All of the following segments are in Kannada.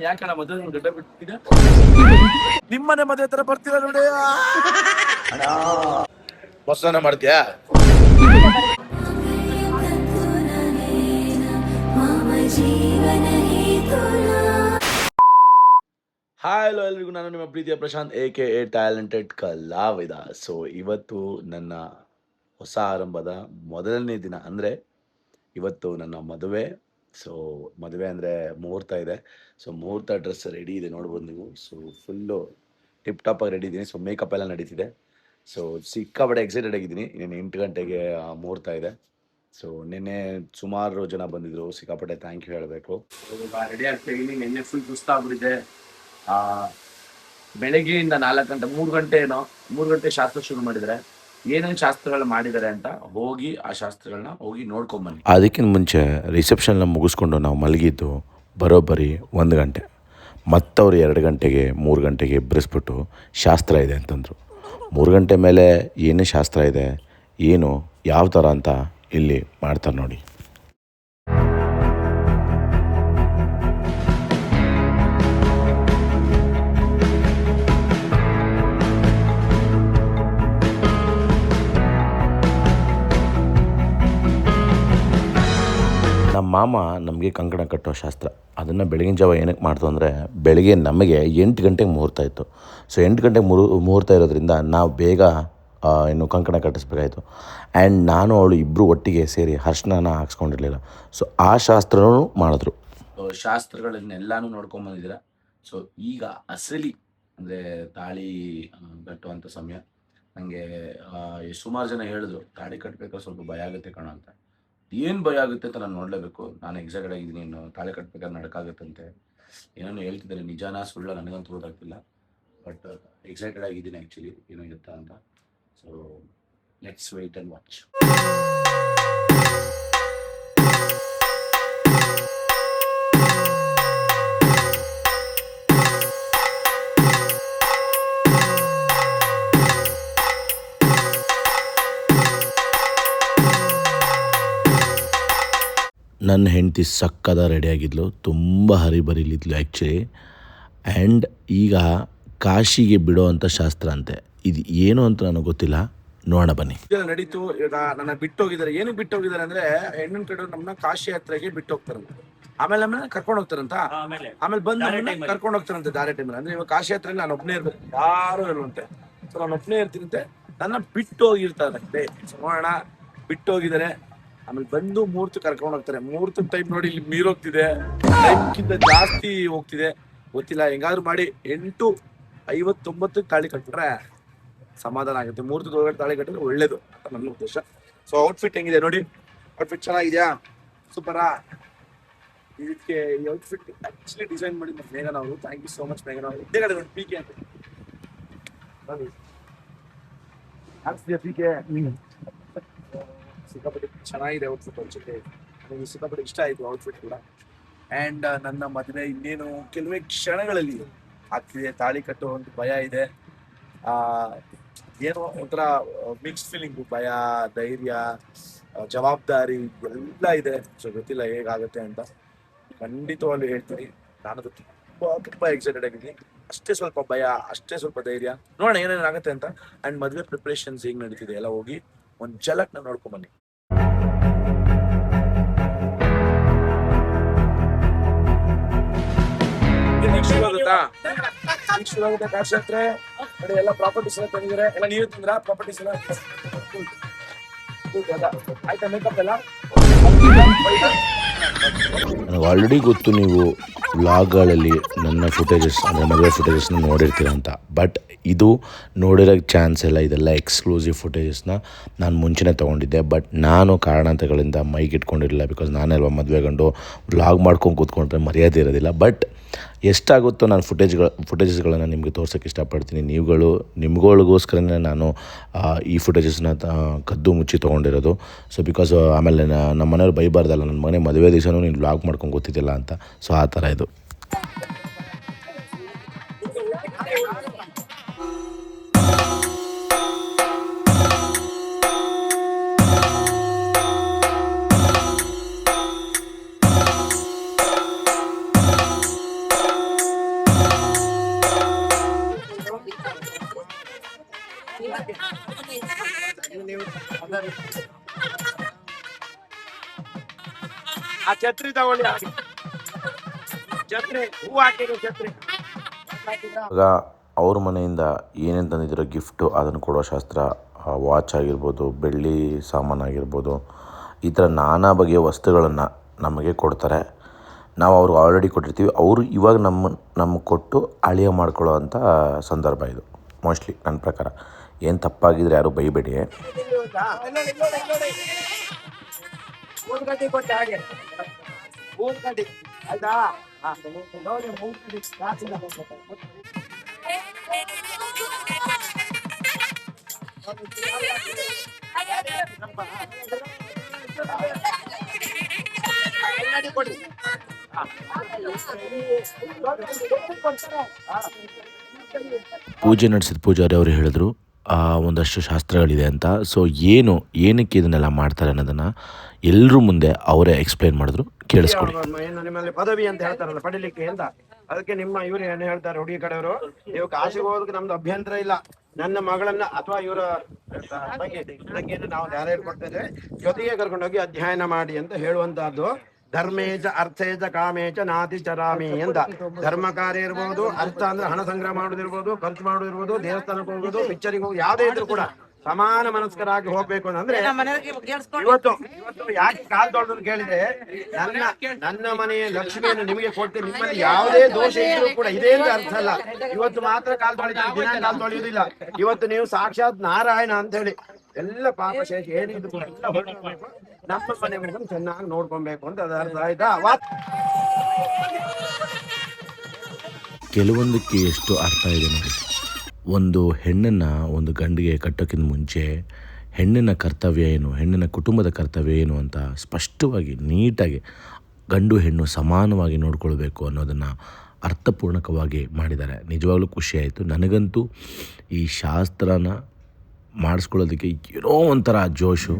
ಯಾಕಣ್ಣ ಮದುವೆ ಗಡ್ಡ ಬಿಟ್ಟಿದ್ದ ನಿಮ್ಮನೆ ಮದುವೆ ತರ ಬರ್ತೀರ ನೋಡಿ ಹೊಸನ ಮಾಡ್ತೀಯಾ ಹಾಯ್ ಹಲೋ ಎಲ್ರಿಗೂ ನಾನು ನಿಮ್ಮ ಪ್ರೀತಿಯ ಪ್ರಶಾಂತ್ ಎ ಟ್ಯಾಲೆಂಟೆಡ್ ಕಲಾವಿದ. ಸೊ ಇವತ್ತು ನನ್ನ ಹೊಸ ಆರಂಭದ ಮೊದಲನೇ ದಿನ, ಅಂದರೆ ಇವತ್ತು ನನ್ನ ಮದುವೆ. ಸೊ ಮದುವೆ ಅಂದರೆ ಮುಹೂರ್ತ ಇದೆ. ಸೊ ಮುಹೂರ್ತ ಡ್ರೆಸ್ ರೆಡಿ ಇದೆ, ನೋಡ್ಬೋದು ನೀವು. ಸೊ ಫುಲ್ಲು ಟಿಪ್ ಟಾಪಾಗಿ ರೆಡಿ ಇದ್ದೀನಿ. ಸೊ ಮೇಕಪ್ ಎಲ್ಲ ನಡೀತಿದೆ. ಸೊ ಸಿಕ್ಕಾಪಟ್ಟೆ ಎಕ್ಸೈಟೆಡ್ ಆಗಿದ್ದೀನಿ. ಇನ್ನೇನು 8 ಗಂಟೆಗೆ ಮುಹೂರ್ತ ಇದೆ. ಸೊ ನಿನ್ನೆ ಸುಮಾರು ಜನ ಬಂದಿದ್ರು, ಸಿಕ್ಕಾಪಟ್ಟೆ ಥ್ಯಾಂಕ್ ಯು ಹೇಳಬೇಕು. ರೆಡಿ ಆಗ್ತಾ ಇದ್ದೀನಿ. ನಿನ್ನೆ ಫುಲ್ ಸುಸ್ತಾಗ್ಬಿಟ್ಟಿದೆ. ಬೆಳಗ್ಗೆಯಿಂದ 4 ಗಂಟೆ 3 ಗಂಟೆ ಶಾಸ್ತ್ರ ಶುರು ಮಾಡಿದರೆ ಏನೇನು ಶಾಸ್ತ್ರಗಳು ಮಾಡಿದ್ದಾರೆ ಅಂತ ಹೋಗಿ ಆ ಶಾಸ್ತ್ರಗಳನ್ನ ಹೋಗಿ ನೋಡ್ಕೊಂಬನ್ನಿ. ಅದಕ್ಕಿಂತ ಮುಂಚೆ ರಿಸೆಪ್ಷನ್ನ ಮುಗಿಸ್ಕೊಂಡು ನಾವು ಮಲಗಿದ್ದು ಬರೋಬ್ಬರಿ 1 ಗಂಟೆ. ಮತ್ತವ್ರು 2 ಗಂಟೆಗೆ 3 ಗಂಟೆಗೆ ಎಬ್ಬರಿಸ್ಬಿಟ್ಟು ಶಾಸ್ತ್ರ ಇದೆ ಅಂತಂದರು. 3 ಗಂಟೆ ಮೇಲೆ ಏನೇ ಶಾಸ್ತ್ರ ಇದೆ, ಏನು ಯಾವ ಥರ ಅಂತ ಇಲ್ಲಿ ಮಾಡ್ತಾರೆ ನೋಡಿ. ನಮ್ಮ ಮಾಮ ನಮಗೆ ಕಂಕಣ ಕಟ್ಟೋ ಶಾಸ್ತ್ರ, ಅದನ್ನು ಬೆಳಗಿನ ಜಾವ ಏನಕ್ಕೆ ಮಾಡ್ತು ಅಂದರೆ, ಬೆಳಗ್ಗೆ ನಮಗೆ 8 ಗಂಟೆಗೆ ಮುಹೂರ್ತ ಇತ್ತು. ಸೊ 8 ಗಂಟೆಗೆ ಮುಹೂರ್ತ ಇರೋದ್ರಿಂದ ನಾವು ಬೇಗ ಇನ್ನು ಕಂಕಣ ಕಟ್ಟಿಸ್ಬೇಕಾಯಿತು. ಆ್ಯಂಡ್ ನಾನು ಅವಳು ಇಬ್ಬರು ಒಟ್ಟಿಗೆ ಸೇರಿ ಅರ್ಶಿನ ಹಾಕ್ಸ್ಕೊಂಡಿರಲಿಲ್ಲ. ಸೊ ಆ ಶಾಸ್ತ್ರನೂ ಮಾಡಿದ್ರು. ಶಾಸ್ತ್ರಗಳನ್ನೆಲ್ಲನೂ ನೋಡ್ಕೊಂಬಂದಿದ್ದೀರ. ಸೊ ಈಗ ಅಸಲಿ ಅಂದರೆ ತಾಳಿ ಕಟ್ಟುವಂಥ ಸಮಯ. ನನಗೆ ಸುಮಾರು ಜನ ಹೇಳಿದ್ರು ತಾಳಿ ಕಟ್ಟಬೇಕಾದ್ರೆ ಸ್ವಲ್ಪ ಭಯ ಆಗುತ್ತೆ ಕಣ ಅಂತ. ಏನು ಭಯ ಆಗುತ್ತೆ ಅಂತ ನಾನು ನೋಡಲೇಬೇಕು. ನಾನು ಎಕ್ಸೈಟೆಡ್ ಆಗಿದ್ದೀನಿ. ಇನ್ನು ತಾಳಿ ಕಟ್ಟಬೇಕಾದ್ರೆ ನಡಕಾಗುತ್ತಂತೆ ಏನೇನು ಹೇಳ್ತಿದ್ದಾರೆ, ನಿಜಾನ ಸುಳ್ಳ ನನಗಂತೂ ಗೊತ್ತಾಗ್ತಿಲ್ಲ. ಬಟ್ ಎಕ್ಸೈಟೆಡ್ ಆಗಿದ್ದೀನಿ ಆ್ಯಕ್ಚುಲಿ, ಏನೋ ಇರುತ್ತಾ ಅಂತ. So let's wait and watch. ನನ್ನ ಹೆಂಡತಿ ಸಕ್ಕದ ರೆಡಿಯಾಗಿದ್ಲು, ತುಂಬ ಹರಿಬರಿಲಿದ್ಲು ಆ್ಯಕ್ಚುಲಿ. ಆ್ಯಂಡ್ ಈಗ ಕಾಶಿಗೆ ಬಿಡೋ ಅಂಥ ಶಾಸ್ತ್ರ ಅಂತೆ. ಇದು ಏನು ಅಂತ ನನಗೆ ಗೊತ್ತಿಲ್ಲ, ನೋಡೋಣ ಬನ್ನಿ. ನಡೀತು. ಈಗ ನನ್ನ ಬಿಟ್ಟೋಗಿದ್ದಾರೆ. ಏನಕ್ಕೆ ಬಿಟ್ಟೋಗಿದ್ದಾರೆ ಅಂದರೆ, ಹೆಣ್ಣಿನ ಕಡೆ ನಮ್ಮನ್ನ ಕಾಶಿ ಯಾತ್ರೆಗೆ ಬಿಟ್ಟು ಹೋಗ್ತಾರಂತೆ. ಆಮೇಲೆ ಕರ್ಕೊಂಡು ಹೋಗ್ತಾರಂತ. ಆಮೇಲೆ ಬಂದು ಕರ್ಕೊಂಡು ಹೋಗ್ತಾರಂತೆ ದಾರಿ ಟೈಮಲ್ಲಿ. ಅಂದರೆ ಇವಾಗ ಕಾಶಿ ಯಾತ್ರೆ ನಾನು ಒಬ್ಬನೇ ಇರ್ಬೇಕು, ಯಾರು ಇರುವಂತೆ. ಸೊ ನಾನು ಒಬ್ಬನೇ ಇರ್ತೀನಂತೆ. ನನ್ನ ಬಿಟ್ಟು ಹೋಗಿರ್ತಾರೆ. ನೋಡೋಣ, ಬಿಟ್ಟು ಹೋಗಿದ್ದಾರೆ. ಆಮೇಲೆ ಬಂದು ಮುಹೂರ್ತ ಕರ್ಕೊಂಡು ಹೋಗ್ತಾರೆ. ಮುಹೂರ್ತ ಟೈಮ್ ನೋಡಿ ಇಲ್ಲಿ ಮೀರೋಗ್ತಿದೆ, ಟೈಮ್ಗಿಂತ ಜಾಸ್ತಿ ಹೋಗ್ತಿದೆ. ಗೊತ್ತಿಲ್ಲ, ಹೆಂಗಾದ್ರು ಮಾಡಿ 8:59 ತಾಳಿ ಕಟ್ಟಿದ್ರೆ ಸಮಾಧಾನ ಆಗುತ್ತೆ. ಮುಹೂರ್ತದ ಒಳಗಡೆ ತಾಳಿ ಕಟ್ಟಿದ್ರೆ ಒಳ್ಳೇದು ಅಂತ ನನ್ನ ಉದ್ದೇಶ. ಸೊ ಔಟ್ಫಿಟ್ ಹೆಂಗಿದೆ ನೋಡಿ. ಔಟ್ಫಿಟ್ ಚೆನ್ನಾಗಿದೆಯಾ? ಸೂಪರಾ. ಇದಕ್ಕೆ ಈ ಔಟ್ಫಿಟ್ ಆಕ್ಚುಲಿ ಡಿಸೈನ್ ಮಾಡಿದ್ದು ಮೇಘನ ಅವರು. ಥ್ಯಾಂಕ್ ಯು ಸೋ ಮಚ್ ಮೇಘನ ಅವರು. ಇದೇ ಕಡೆ ನೋಡಿ, PK ಅಂತ PK. ಸಿಕ್ಕಾಪಟ್ಟೆ ಚೆನ್ನಾಗಿದೆ ಔಟ್ಫಿಟ್. ಅನ್ಸುತ್ತೆ ನನಗೆ ಸಿಕ್ಕಾಪಟ್ಟೆ ಇಷ್ಟ ಆಯಿತು ಔಟ್ಫಿಟ್ ಕೂಡ. ಆ್ಯಂಡ್ ನನ್ನ ಮದುವೆ ಇನ್ನೇನು ಕೆಲವೇ ಕ್ಷಣಗಳಲ್ಲಿ ಆಗ್ತಿದೆ. ತಾಳಿ ಕಟ್ಟೋ ಒಂದು ಭಯ ಇದೆ, ಏನೋ ಒಂಥರ ಮಿಕ್ಸ್ ಫೀಲಿಂಗು. ಭಯ, ಧೈರ್ಯ, ಜವಾಬ್ದಾರಿ ಎಲ್ಲ ಇದೆ. ಸೊ ಗೊತ್ತಿಲ್ಲ ಹೇಗಾಗುತ್ತೆ ಅಂತ. ಖಂಡಿತವಾಗ್ಲೂ ಹೇಳ್ತೀನಿ, ನಾನು ತುಂಬ ಎಕ್ಸೈಟೆಡ್ ಆಗಿದ್ದೀನಿ. ಅಷ್ಟೇ ಸ್ವಲ್ಪ ಭಯ, ಅಷ್ಟೇ ಸ್ವಲ್ಪ ಧೈರ್ಯ. ನೋಡೋಣ ಏನೇನಾಗುತ್ತೆ ಅಂತ. ಆ್ಯಂಡ್ ಮದುವೆ ಪ್ರಿಪ್ರೇಷನ್ಸ್ ಹೇಗೆ ನಡೀತಿದೆ ಎಲ್ಲ ಹೋಗಿ ಒಂದು ಝಲಕ್ನ ನೋಡ್ಕೊಂಬನ್ನಿ. ಕಾಶಿಯಾತ್ರೆ ನೋಡಿ, ಎಲ್ಲ ಪ್ರಾಪರ್ಟೀಸ್ ಎಲ್ಲ ತಂದಿದ್ದಾರೆ. ಎಲ್ಲ ನೀವೇ ತಂದ್ರ ಪ್ರಾಪರ್ಟೀಸ್ ಎಲ್ಲ? ಆಯ್ತಾ ಮೇಕಪ್ ಎಲ್ಲ? ನನಗೆ ಆಲ್ರೆಡಿ ಗೊತ್ತು, ನೀವು ವ್ಲಾಗ್ಗಳಲ್ಲಿ ನನ್ನ ಫುಟೇಜಸ್ ಅಂದರೆ ಮದುವೆ ಫುಟೇಜಸ್ನ ನೋಡಿರ್ತೀರ ಅಂತ. ಬಟ್ ಇದು ನೋಡಿರೋ ಚಾನ್ಸ್ ಇಲ್ಲ. ಇದೆಲ್ಲ ಎಕ್ಸ್ಕ್ಲೂಸಿವ್ ಫುಟೇಜಸ್ನ ನಾನು ಮುಂಚೆನೇ ತೊಗೊಂಡಿದ್ದೆ. ಬಟ್ ನಾನು ಕಾರಣಾಂತರಗಳಿಂದ ಮೈಗೆ ಇಟ್ಕೊಂಡಿರಲಿಲ್ಲ. ಬಿಕಾಸ್ ನಾನೇ ಅಲ್ವಾ ಮದುವೆ ಗಂಡು, ವ್ಲಾಗ್ ಮಾಡ್ಕೊಂಡು ಕೂತ್ಕೊಂಡ್ರೆ ಮರ್ಯಾದೆ ಇರೋದಿಲ್ಲ. ಬಟ್ ಎಷ್ಟಾಗುತ್ತೋ ನಾನು ಫುಟೇಜಸ್ಗಳನ್ನು ನಿಮಗೆ ತೋರ್ಸೋಕ್ಕೆ ಇಷ್ಟಪಡ್ತೀನಿ. ನಿಮ್ಗಳಿಗೋಸ್ಕರನೇ ನಾನು ಈ ಫುಟೇಜಸ್ನ ಕದ್ದು ಮುಚ್ಚಿ ತೊಗೊಂಡಿರೋದು. ಸೊ ಬಿಕಾಸ್ ಆಮೇಲೆ ನಮ್ಮ ಮನೆಯವ್ರು ಬೈಬಾರ್ದಲ್ಲ, ನನ್ನ ಮನೆ ಮದುವೆ ದಿವಸನೂ ನೀನು ವ್ಲಾಗ್ ಮಾಡ್ಕೊಂಡು ಗೊತ್ತಿದ್ದಿಲ್ಲ ಅಂತ. ಸೊ ಆ ಥರ ಇದು. ಆ ಛತ್ರಿ ತಗೊಳ್ಳಿ, ಛತ್ರಿ ಹೂ ಹಾಕಿರೋ ಛತ್ರಿ. ಇವಾಗ ಅವ್ರ ಮನೆಯಿಂದ ಏನೇನು ತಂದಿದ್ದೀರೋ ಗಿಫ್ಟು ಅದನ್ನು ಕೊಡೋ ಶಾಸ್ತ್ರ. ವಾಚ್ ಆಗಿರ್ಬೋದು, ಬೆಳ್ಳಿ ಸಾಮಾನಾಗಿರ್ಬೋದು, ಈ ಥರ ನಾನಾ ಬಗೆಯ ವಸ್ತುಗಳನ್ನು ನಮಗೆ ಕೊಡ್ತಾರೆ. ನಾವು ಅವ್ರಿಗೆ ಆಲ್ರೆಡಿ ಕೊಟ್ಟಿರ್ತೀವಿ. ಅವರು ಇವಾಗ ನಮಗೆ ಕೊಟ್ಟು ಅಳಿಯ ಮಾಡ್ಕೊಳ್ಳೋ ಅಂಥ ಸಂದರ್ಭ ಇದು. ಮೋಸ್ಟ್ಲಿ ನನ್ನ ಪ್ರಕಾರ. ಏನು ತಪ್ಪಾಗಿದ್ರೆ ಯಾರೂ ಬೈಬೇಡಿ. ಊದ್ಗಡ್ಡಿ ಕೊಟ್ಟೆ ಹಾಗೆ, ಊದ್ಗಡ್ಡಿ ಆಯ್ತಾ? ನೋಡಿ ಊದ್ಗಡ್ಡಿ ಕಾಸಿಲ್ಲ. ಕೊಡಿ. ಪೂಜೆ ನಡೆಸಿದ ಪೂಜಾರಿ ಅವರು ಹೇಳಿದ್ರು ಒಂದಷ್ಟು ಶಾಸ್ತ್ರಗಳಿದೆ ಅಂತ. ಸೊ ಏನಕ್ಕೆ ಇದನ್ನೆಲ್ಲ ಮಾಡ್ತಾರೆ ಅನ್ನೋದನ್ನು ಎಲ್ಲರೂ ಮುಂದೆ ಅವರೇ ಎಕ್ಸ್ಪ್ಲೈನ್ ಮಾಡಿದ್ರು. ಕೇಳಿಸ್ಕೊಳ್ಳಿ. ಏನು ನಿಮ್ಮಲ್ಲಿ ಪದವಿ ಅಂತ ಹೇಳ್ತಾರಲ್ಲ ಪಡಿಲಿಕ್ಕೆ ಅಂತ, ಅದಕ್ಕೆ ನಿಮ್ಮ ಇವರು ಏನು ಹೇಳ್ತಾರೆ ಹುಡುಗಿ ಕಡೆಯವರು, ನೀವು ಕಾಶಿಗೆ ಹೋಗೋದಕ್ಕೆ ನಮ್ದು ಅಭ್ಯಂತರ ಇಲ್ಲ. ನನ್ನ ಮಗಳನ್ನ ಅಥವಾ ಇವರ ತಂಗಿಯನ್ನು ನಾವು ಧಾರೆ ಕೊಡ್ತೇವೆ, ಜೊತೆಗೆ ಕರ್ಕೊಂಡೋಗಿ ಅಧ್ಯಯನ ಮಾಡಿ ಅಂತ ಹೇಳುವಂತಹದ್ದು. ಧರ್ಮೇಚ ಅರ್ಥೇಚ ಕಾಮೇಚ ನಾತಿ ಚರಾಮಿ ಅಂತ. ಧರ್ಮ ಕಾರ್ಯ ಇರ್ಬೋದು, ಅರ್ಥ ಅಂದ್ರೆ ಹಣ ಸಂಗ್ರಹ ಮಾಡೋದಿರ್ಬೋದು, ಖರ್ಚು ಮಾಡೋದಿರ್ಬೋದು, ದೇವಸ್ಥಾನಕ್ಕೆ ಹೋಗೋದು, ಪಿಕ್ಚರಿಗೆ ಹೋಗಿ ಯಾವುದೇ ಇದ್ರು ಕೂಡ ಸಮಾನ ಮನಸ್ಕರಾಗಿ ಹೋಗ್ಬೇಕು ಅಂತಂದ್ರೆ ಇವತ್ತು ಯಾಕೆ ಕಾಲ್ ತೊಳೆದು ಕೇಳಿದ್ರೆ, ನನ್ನ ಮನೆಯ ಲಕ್ಷ್ಮಿಯನ್ನು ನಿಮಗೆ ಕೊಟ್ಟು ನಿಮ್ಮಲ್ಲಿ ಯಾವುದೇ ದೋಷ ಇದ್ರೂ ಕೂಡ ಇದೇ ಅರ್ಥ ಅಲ್ಲ. ಇವತ್ತು ಮಾತ್ರ ಕಾಲ್ ತೊಳಿತೀವಿ, ದಿನ ಕಾಲ್ ತೊಳೆಯುವುದಿಲ್ಲ. ಇವತ್ತು ನೀವು ಸಾಕ್ಷಾತ್ ನಾರಾಯಣ ಅಂತ ಹೇಳಿ ಎಲ್ಲ ಪಾಪ ಶೇಷ ಏನಿದ್ರು ಕೂಡ ಎಲ್ಲ ಹೊರಡಬೇಕು, ನಮ್ಮ ಮನೆ ಮಗನ್ನು ಚೆನ್ನಾಗಿ ನೋಡ್ಕೊಬೇಕು ಅಂತ ಅದ ಅರ್ಥ ಆಯ್ತಾ? ಕೆಲವೊಂದಕ್ಕೆ ಎಷ್ಟು ಅರ್ಥ ಇದೆ ನೋಡಿ. ಒಂದು ಹೆಣ್ಣನ್ನು ಒಂದು ಗಂಡಿಗೆ ಕಟ್ಟೋಕ್ಕಿಂತ ಮುಂಚೆ ಹೆಣ್ಣಿನ ಕರ್ತವ್ಯ ಏನು, ಹೆಣ್ಣಿನ ಕುಟುಂಬದ ಕರ್ತವ್ಯ ಏನು ಅಂತ ಸ್ಪಷ್ಟವಾಗಿ ನೀಟಾಗಿ ಗಂಡು ಹೆಣ್ಣು ಸಮಾನವಾಗಿ ನೋಡ್ಕೊಳ್ಬೇಕು ಅನ್ನೋದನ್ನು ಅರ್ಥಪೂರ್ಣಕವಾಗಿ ಮಾಡಿದ್ದಾರೆ. ನಿಜವಾಗ್ಲೂ ಖುಷಿಯಾಯಿತು. ನನಗಂತೂ ಈ ಶಾಸ್ತ್ರನ ಮಾಡಿಸ್ಕೊಳ್ಳೋದಕ್ಕೆ ಏನೋ ಒಂಥರ ಜೋಶು.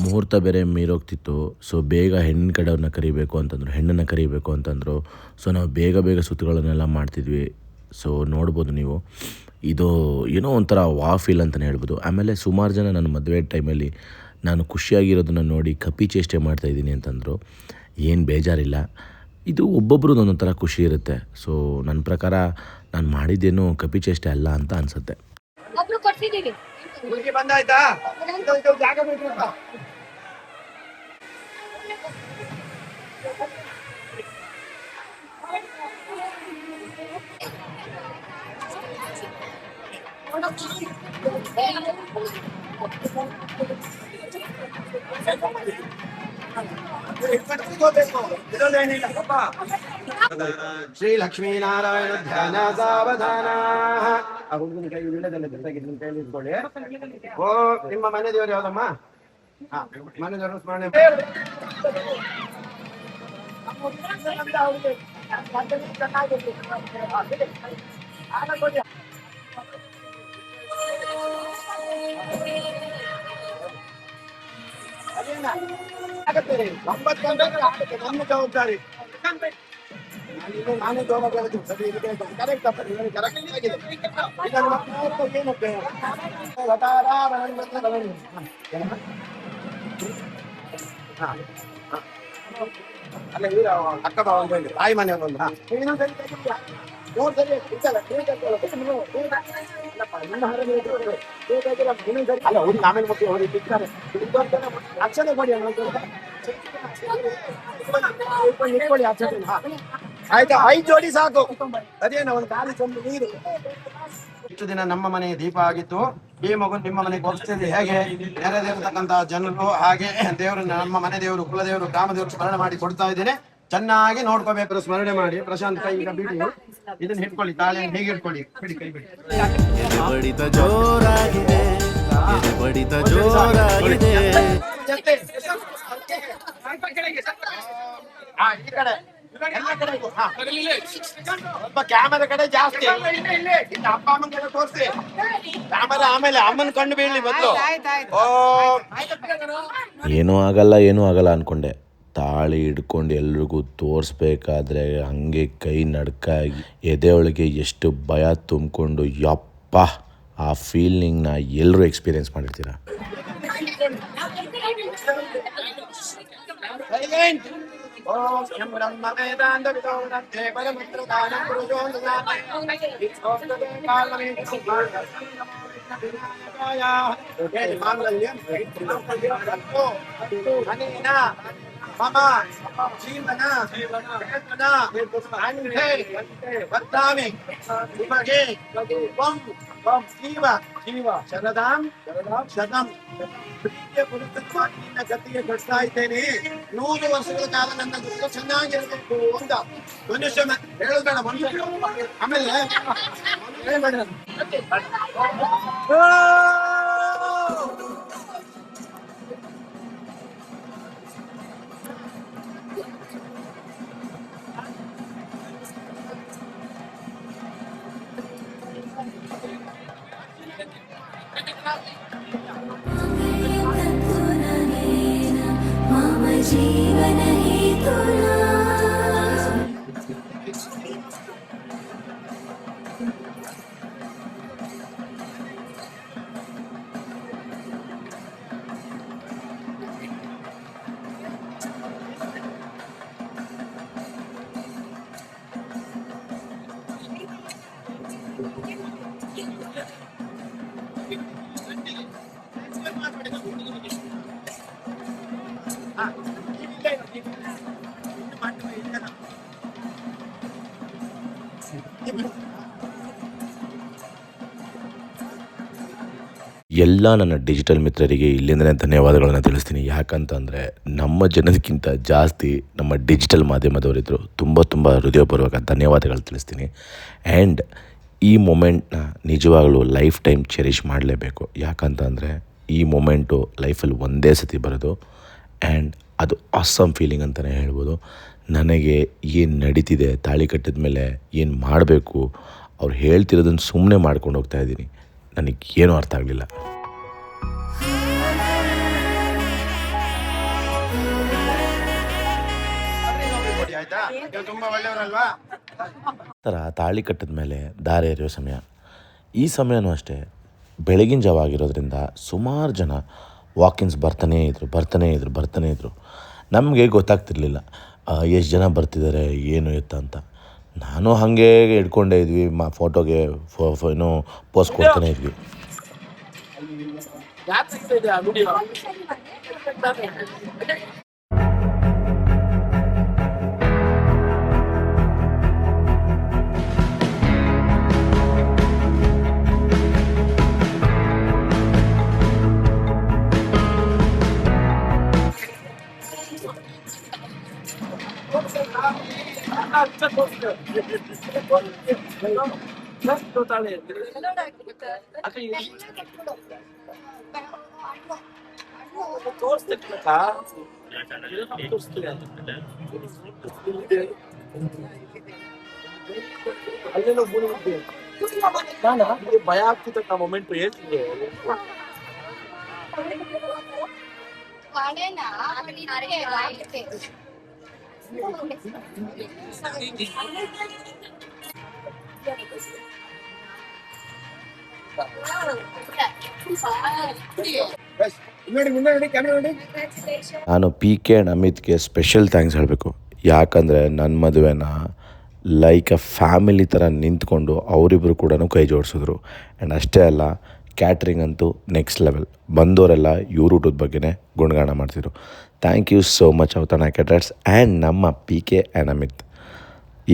ಮುಹೂರ್ತ ಬೇರೆ ಮೀರೋಗ್ತಿತ್ತು. ಸೊ ಬೇಗ ಹೆಣ್ಣಿನ ಕಡೆಯವ್ರನ್ನ ಕರಿಬೇಕು ಅಂತಂದರು, ಹೆಣ್ಣನ್ನು ಕರಿಬೇಕು ಅಂತಂದರು. ಸೊ ನಾವು ಬೇಗ ಸುತ್ತುಗಳನ್ನೆಲ್ಲ ಮಾಡ್ತಿದ್ವಿ. ಸೊ ನೋಡ್ಬೋದು ನೀವು, ಇದು ಏನೋ ಒಂಥರ ಫೀಲ್ ಅಂತಲೇ ಹೇಳ್ಬೋದು. ಆಮೇಲೆ ಸುಮಾರು ಜನ ನನ್ನ ಮದುವೆ ಟೈಮಲ್ಲಿ ನಾನು ಖುಷಿಯಾಗಿರೋದನ್ನು ನೋಡಿ ಕಪಿ ಚೇಷ್ಟೆ ಮಾಡ್ತಾಯಿದ್ದೀನಿ ಅಂತಂದರು. ಏನು ಬೇಜಾರಿಲ್ಲ, ಇದು ಒಬ್ಬೊಬ್ರದ್ದು ಒಂದೊಂಥರ ಖುಷಿ ಇರುತ್ತೆ. ಸೊ ನನ್ನ ಪ್ರಕಾರ ನಾನು ಮಾಡಿದ್ದೇನು ಕಪಿ ಚೇಷ್ಟೆ ಅಲ್ಲ ಅಂತ ಅನಿಸುತ್ತೆ. ಬಂದಾಯ್ತಾ? ಜಾಗ ಬೇಕು. ಶ್ರೀ ಲಕ್ಷ್ಮೀನಾರಾಯಣ ಧ್ಯಾನ ಸಾವಧಾನ. ಆ ಹುಡುಗನ ಕೈ ಇಲ್ಲದಲ್ಲ ಜೊತೆಗಿದ್ದು ಕೈ ಇಟ್ಕೊಳ್ಳಿ. ಓ ನಿಮ್ಮ ಮನೆ ದೇವರು ಯಾವ್ದಮ್ಮ? ಮನೆ ದೇವರು ಸ್ಮರಣೆ. ನಮ್ಮ ಜವಾಬ್ದಾರಿ. ನಾನೇ ಜವಾಬ್ದಾರಿ. ಸರಿ ಕರೆಕ್ಟ್ ಆಗಿದೆ. ಅಲ್ಲ ಇವ್ರ ಅಕ್ಕ ಭಾವ ಅಂತ ಹೇಳಿ ತಾಯಿ ಮನೆ ಒಂದು ಅಲ್ಲ ಹುಡುಗ ಆಮೇಲೆ ಮಕ್ಕಳು ಹೋಗಿ ಸಿಗ್ತಾರೆ. ಅಕ್ಷತೆ ಕೊಡಿ ಇಟ್ಕೊಳ್ಳಿ ಅಕ್ಷತೆ. ಆಯ್ತಾ? 5 ಜೋಡಿ ಸಾಕು. ಅದೇನ ಒಂದು ಖಾಲಿ ಚಂದು ನೀರು. ಇಷ್ಟು ದಿನ ನಮ್ಮ ಮನೆ ದೀಪ ಆಗಿತ್ತು. ಈ ಮಗು ನಿಮ್ಮ ಮನೆಗೆ ಹೋಗ್ತಿದ್ರೆ ಹೇಗೆ ನೆರೆದಿರತಕ್ಕಂತ ಜನರು ಹಾಗೆ ದೇವರು, ನಮ್ಮ ಮನೆ ದೇವರು, ಕುಲದೇವರು, ಗ್ರಾಮದೇವರು ಸ್ಮರಣೆ ಮಾಡಿ ಕೊಡ್ತಾ ಇದ್ದೇನೆ. ಚೆನ್ನಾಗಿ ನೋಡ್ಕೋಬೇಕು, ಸ್ಮರಣೆ ಮಾಡಿ. ಪ್ರಶಾಂತ್ ಕೈ ಈಗ ಬಿಡಿ, ಇದನ್ನ ಹಿಡ್ಕೊಳ್ಳಿ, ತಾಳೆ ಹೇಗೆ ಹಿಡ್ಕೊಳ್ಳಿ, ಬಿಡಿ ಕೈ ಬಿಡಿ. ಬಡಿತ ಜೋರಾಗಿದೆ, ಬಡಿತ ಜೋರಾಗಿದೆ. ಈ ಕಡೆ ಎಲ್ಲ ಕಡೆಗೂ. ಸ್ವಲ್ಪ ಕ್ಯಾಮರಾ ಕಡೆ ಜಾಸ್ತಿ, ಇನ್ನು ಅಪ್ಪ ಅಮ್ಮನ ಕಡೆ ತೋರಿಸಿ. ಕ್ಯಾಮರಾ ಆಮೇಲೆ ಅಮ್ಮನ ಕಣ್ಣು ಬೀಳಲಿ ಮೊದಲು. ಏನೂ ಆಗಲ್ಲ ಅಂದ್ಕೊಂಡೆ. ತಾಳಿ ಹಿಡ್ಕೊಂಡು ಎಲ್ರಿಗೂ ತೋರಿಸ್ಬೇಕಾದ್ರೆ ಹಾಗೆ ಕೈ ನಡ್ಕಾಗಿ ಎದೆ ಒಳಗೆ ಎಷ್ಟು ಭಯ ತುಂಬಿಕೊಂಡು, ಯಪ್ಪ, ಆ ಫೀಲಿಂಗ್ನ ಎಲ್ಲರೂ ಎಕ್ಸ್ಪೀರಿಯೆನ್ಸ್ ಮಾಡಿರ್ತೀರ. ಮಮ ಜೀವನ ವದ್ದಾಮಿ ನಿಮಗೆ ತ್ವಂ ಜೀವ ಶರದಾಂ ಶತಂ. ಪ್ರೀತಿಯ ಪುರುಷತ್ವವಾಗಿ ನಿನ್ನ ಗತಿಗೆ ಕಟ್ತಾ ಇದ್ದೇನೆ. 100 ವರ್ಷಗಳ ಕಾಲ ನನ್ನ ದುಃಖ ಚೆನ್ನಾಗಿರಬೇಕು ಅಂತ ಮನುಷ್ಯ ಹೇಳಬೇಡ. ಆಮೇಲೆ जीवन हेतुना ಎಲ್ಲ ನನ್ನ ಡಿಜಿಟಲ್ ಮಿತ್ರರಿಗೆ ಇಲ್ಲಿಂದಲೇ ಧನ್ಯವಾದಗಳನ್ನು ತಿಳಿಸ್ತೀನಿ. ಯಾಕಂತಂದರೆ ನಮ್ಮ ಜನಕ್ಕಿಂತ ಜಾಸ್ತಿ ನಮ್ಮ ಡಿಜಿಟಲ್ ಮಾಧ್ಯಮದವರಿದ್ದರು. ತುಂಬ ಹೃದಯಪೂರ್ವಕ ಧನ್ಯವಾದಗಳು ತಿಳಿಸ್ತೀನಿ. ಆ್ಯಂಡ್ ಈ ಮೊಮೆಂಟ್ನ ನಿಜವಾಗಲೂ ಲೈಫ್ ಟೈಮ್ ಚೆರಿಷ್ ಮಾಡಲೇಬೇಕು. ಯಾಕಂತಂದರೆ ಈ ಮೊಮೆಂಟು ಲೈಫಲ್ಲಿ ಒಂದೇ ಸತಿ ಬರೋದು. ಆ್ಯಂಡ್ ಅದು ಆಸಮ್ ಫೀಲಿಂಗ್ ಅಂತಲೇ ಹೇಳ್ಬೋದು. ನನಗೆ ಏನು ನಡೀತಿದೆ, ತಾಳಿ ಕಟ್ಟಿದ ಮೇಲೆ ಏನು ಮಾಡಬೇಕು, ಅವ್ರು ಹೇಳ್ತಿರೋದನ್ನು ಸುಮ್ಮನೆ ಮಾಡ್ಕೊಂಡು ಹೋಗ್ತಾಯಿದ್ದೀನಿ. ನನಗೇನೂ ಅರ್ಥ ಆಗಲಿಲ್ಲ. ತುಂಬಾ ಒಳ್ಳೆಯವರಲ್ವಾ? ಥರ ತಾಳಿ ಕಟ್ಟಿದ ಮೇಲೆ ದಾರೆ ಎರೆಯೋ ಸಮಯ. ಈ ಸಮಯನೂ ಅಷ್ಟೇ ಬೆಳಗಿನ ಜಾವ ಆಗಿರೋದ್ರಿಂದ ಸುಮಾರು ಜನ ವಾಕಿನ್ಸ್ ಬರ್ತಾನೇ ಇದ್ರು. ನಮಗೆ ಗೊತ್ತಾಗ್ತಿರ್ಲಿಲ್ಲ ಎಷ್ಟು ಜನ ಬರ್ತಿದ್ದಾರೆ, ಏನು ಎತ್ತ ಅಂತ. ನಾನು ಹಾಗೆ ಹಿಡ್ಕೊಂಡೇ ಇದ್ವಿ, ಫೋಟೋಗೆ ಏನೋ ಪೋಸ್ ಕೊಡ್ತಾನೆ ಇದ್ವಿ. ಭಯ ಆಗ್ತಿದ್ದ ಮೊಮೆಂಟ್ ಹೇಳ್ತಿದ್ದೆ. ನಾನು PK ಆ್ಯಂಡ್ ಅಮಿತ್ಗೆ ಸ್ಪೆಷಲ್ ಥ್ಯಾಂಕ್ಸ್ ಹೇಳಬೇಕು. ಯಾಕಂದರೆ ನನ್ನ ಮದುವೆನ ಲೈಕ್ ಅ ಫ್ಯಾಮಿಲಿ ಥರ ನಿಂತ್ಕೊಂಡು ಅವರಿಬ್ಬರು ಕೂಡ ಕೈ ಜೋಡಿಸಿದ್ರು. ಆ್ಯಂಡ್ ಅಷ್ಟೇ ಅಲ್ಲ, ಕ್ಯಾಟ್ರಿಂಗ್ ಅಂತೂ ನೆಕ್ಸ್ಟ್ ಲೆವೆಲ್. ಬಂದವರೆಲ್ಲ ಇವ್ರ ಊಟದ ಬಗ್ಗೆನೇ ಗುಣಗಾನ ಮಾಡ್ತಿದ್ರು. Thank you so much Authana caterers and ನಮ್ಮ PK ಆ್ಯಂಡ್ ಅಮಿತ್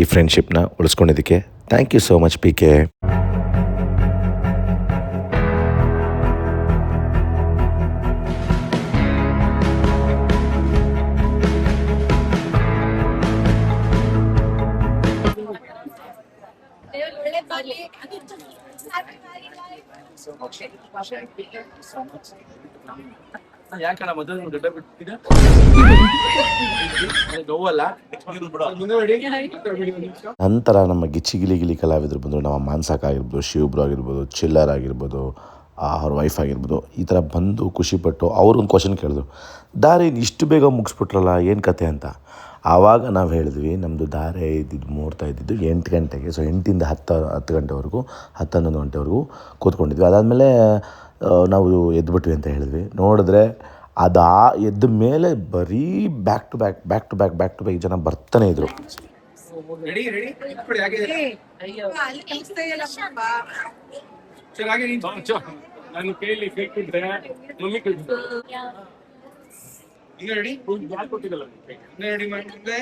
ಈ ಫ್ರೆಂಡ್ಶಿಪ್ನ ಉಳಿಸ್ಕೊಂಡಿದ್ದಕ್ಕೆ thank you so much PK. ಯಾಕಣ್ಣ ಮೊದಲು ದೊಡ್ಡ ಬಿಟ್ಟಿದ್ದ ನೋವಲ್ಲ ಮುಂದೆ ನಂತರ ನಮ್ಮ ಗಿಲಿ ಕಲಾವಿದರು ಬಂದರು. ನಮ್ಮ ಮಾನ್ಸಾಕ್ ಆಗಿರ್ಬೋದು, ಶಿವಬ್ರು ಆಗಿರ್ಬೋದು, ಚಿಲ್ಲರ್ ಆಗಿರ್ಬೋದು, ಅವ್ರ ವೈಫ್ ಆಗಿರ್ಬೋದು, ಈ ಥರ ಬಂದು ಖುಷಿಪಟ್ಟು ಅವ್ರೊಂದು ಕ್ವಶನ್ ಕೇಳಿದ್ರು, ದಾರೆ ಇಷ್ಟು ಬೇಗ ಮುಗಿಸ್ಬಿಟ್ರಲ್ಲ ಏನು ಕತೆ ಅಂತ. ಆವಾಗ ನಾವು ಹೇಳಿದ್ವಿ ನಮ್ಮದು ದಾರೆ ಇದ್ದಿದ್ದು ಮುಹೂರ್ತ ಇದ್ದಿದ್ದು 8 ಗಂಟೆಗೆ. ಸೊ 8ರಿಂದ 10 ಗಂಟೆವರೆಗೂ 11 ಗಂಟೆವರೆಗೂ ಕೂತ್ಕೊಂಡಿದ್ವಿ. ಅದಾದಮೇಲೆ ನಾವು ಎದ್ಬಿಟ್ವಿ ಅಂತ ಹೇಳಿದ್ವಿ. ನೋಡಿದ್ರೆ ಅದು ಎದ್ದ ಮೇಲೆ ಬರೀ ಬ್ಯಾಕ್ ಟು ಬ್ಯಾಕ್ ಜನ ಬರ್ತಾನೆ ಇದ್ರು. ರೆಡಿ ನಾನು ಕೇಳಿ ಕೇಳ್ತಿದ್ರೆ ಮಮ್ಮಿ ಈಗ ರೆಡಿ ಯಾರು ಕೊಟ್ಟಿದ್ದಲ್ಲ ರೆಡಿ ಮಾಡ್ತಿದ್ದೆ.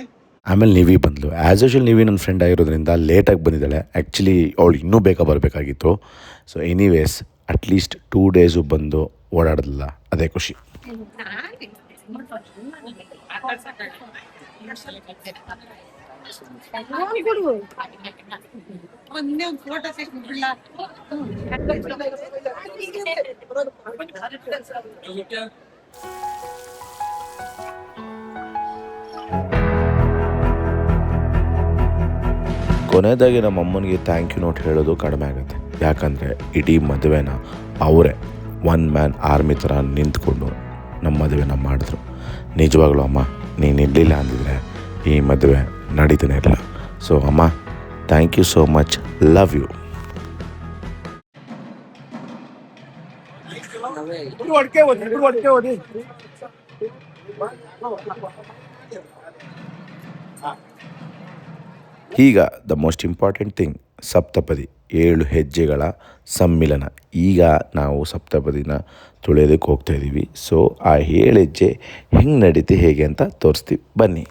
ಆಮೇಲೆ ನಿವಿ ಬಂದಳು. ಆ್ಯಸ್ ಯೂಶುವಲ್ ನಿವಿ ನನ್ನ ಫ್ರೆಂಡ್ ಆಗಿರೋದ್ರಿಂದ ಲೇಟಾಗಿ ಬಂದಿದ್ದಾಳೆ. ಆ್ಯಕ್ಚುಲಿ ಅವಳು ಇನ್ನೂ ಬೇಗ ಬರಬೇಕಾಗಿತ್ತು. ಸೊ ಎನಿವೇಸ್ ಅಟ್ಲೀಸ್ಟ್ 2 ಡೇಸು ಬಂದು ಓಡಾಡಲಿಲ್ಲ, ಅದೇ ಖುಷಿ. ಕೊನೆಯದಾಗಿ ನಮ್ಮ ಅಮ್ಮನಿಗೆ ಥ್ಯಾಂಕ್ ಯು ನೋಟ್ ಹೇಳೋದು ಕಡಿಮೆ ಆಗುತ್ತೆ. ಯಾಕಂದರೆ ಇಡೀ ಮದುವೆನ ಅವರೇ 1 ಮ್ಯಾನ್ ಆರ್ಮಿ ಥರ ನಿಂತ್ಕೊಂಡು ನಮ್ಮ ಮದುವೆನ ಮಾಡಿದ್ರು. ನಿಜವಾಗ್ಲೂ ಅಮ್ಮ, ನೀನು ಇರಲಿಲ್ಲ ಅಂದಿದ್ರೆ ಈ ಮದುವೆ ನಡೀತಾನೆ ಇರಲಿಲ್ಲ. ಸೊ ಅಮ್ಮ, thank you so much, love you. ಈಗ ದ ಮೋಸ್ಟ್ ಇಂಪಾರ್ಟೆಂಟ್ ಥಿಂಗ್, ಸಪ್ತಪದಿ 7 ಹೆಜ್ಜೆಗಳ ಸಮ್ಮಿಲನ. ಈಗ ನಾವು ಸಪ್ತಪದಿನ ತುಳಿಯೋದಕ್ಕೆ ಹೋಗ್ತಾಯಿದ್ದೀವಿ. ಸೊ ಆ 7 ಹೆಜ್ಜೆ ಹೆಂಗೆ ನಡೀತಿ ಹೇಗೆ ಅಂತ ತೋರಿಸ್ತೀವಿ, ಬನ್ನಿ.